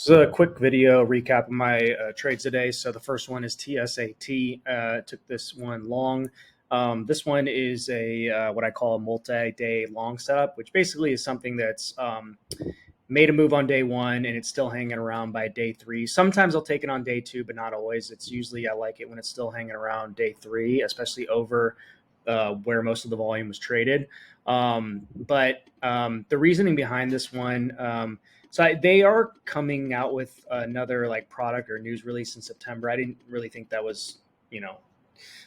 So a quick video recap of my trades today. So the first one is TSAT. Took this one long. This one is a what I call a multi-day long setup, which basically is something that's made a move on day one and it's still hanging around by day three. Sometimes I'll take it on day two, but not always. It's usually I like it when it's still hanging around day three, especially over where most of the volume was traded. But the reasoning behind this one. They are coming out with another like product or news release in September. I didn't really think that was,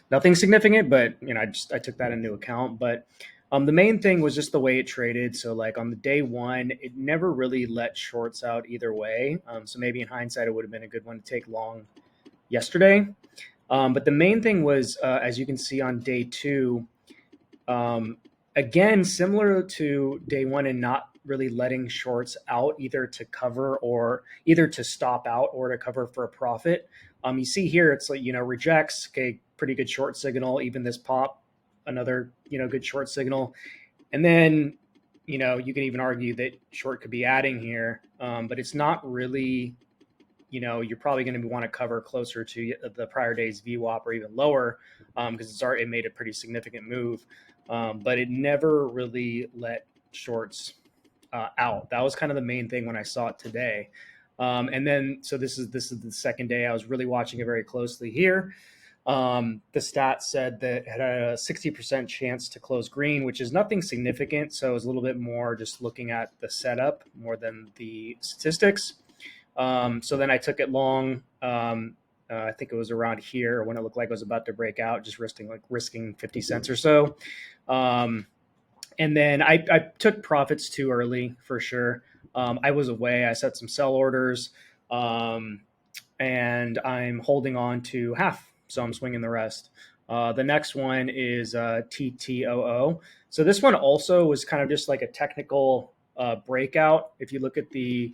nothing significant, but I took that into account. But the main thing was just the way it traded. So like on the day one, it never really let shorts out either way. So maybe in hindsight, it would have been a good one to take long yesterday. But the main thing was, as you can see on day two, again, similar to day one and not really letting shorts out either to cover or either to stop out or to cover for a profit. You see here, it's like, rejects, okay, pretty good short signal, even this pop, another, good short signal. And then, you can even argue that short could be adding here, but it's not really, you're probably going to want to cover closer to the prior day's VWAP or even lower because it made a pretty significant move. But it never really let shorts out. That was kind of the main thing when I saw it today. And then, so this is the second day. I was really watching it very closely here. The stat said that it had a 60% chance to close green, which is nothing significant. So it was a little bit more just looking at the setup more than the statistics. So then I took it long. I think it was around here when it looked like it was about to break out, just risking 50 cents or so. And then I took profits too early for sure. I was away. I set some sell orders, and I'm holding on to half, so I'm swinging the rest. The next one is TTOO. So this one also was kind of just like a technical breakout. If you look at the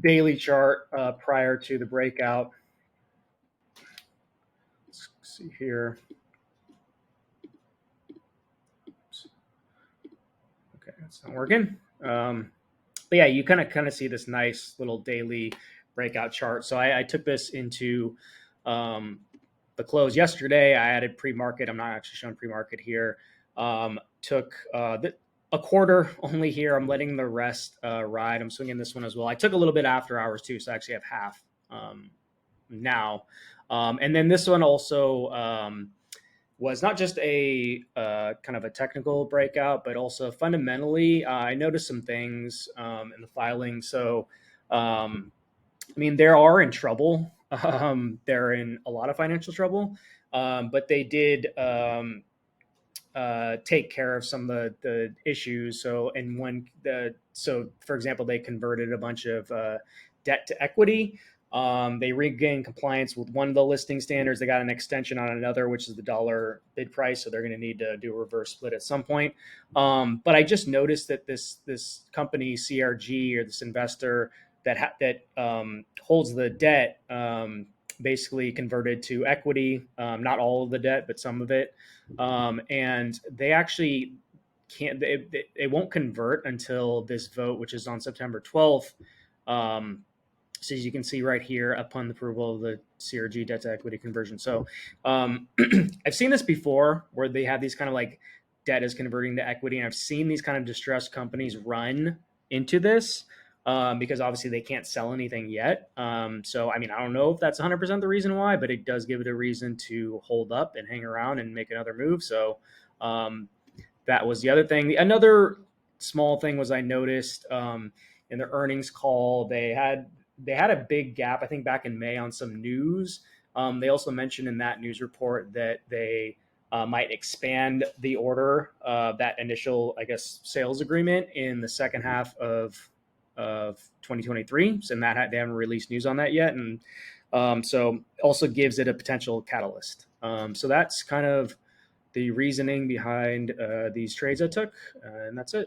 daily chart prior to the breakout, let's see here. Okay, that's not working. But yeah, you kind of see this nice little daily breakout chart. So I took this into the close yesterday. I added pre-market. I'm not actually showing pre-market here. Took a quarter only here. I'm letting the rest ride. I'm swinging this one as well. I took a little bit after hours too, so I actually have half now. And then this one also was not just a kind of a technical breakout, but also fundamentally, I noticed some things in the filing. So, they are in trouble. They're in a lot of financial trouble, but they did take care of some of the issues. So, for example, they converted a bunch of debt to equity. They regained compliance with one of the listing standards. They got an extension on another, which is the dollar bid price. So they're going to need to do a reverse split at some point. But I just noticed that this company CRG, or this investor that holds the debt, basically converted to equity. Not all of the debt, but some of it. And they actually can't. It won't convert until this vote, which is on September 12th. So as you can see right here, upon the approval of the CRG debt to equity conversion. So I've seen this before where they have these kind of like debt is converting to equity. And I've seen these kind of distressed companies run into this because obviously they can't sell anything yet. So, I don't know if that's 100% the reason why, but it does give it a reason to hold up and hang around and make another move. So that was the other thing. Another small thing was I noticed in the earnings call, they had a big gap, I think back in May, on some news. They also mentioned in that news report that they might expand the order of that initial, I guess, sales agreement in the second half of 2023. So they haven't released news on that yet. And so also gives it a potential catalyst. So that's kind of the reasoning behind these trades I took. And that's it.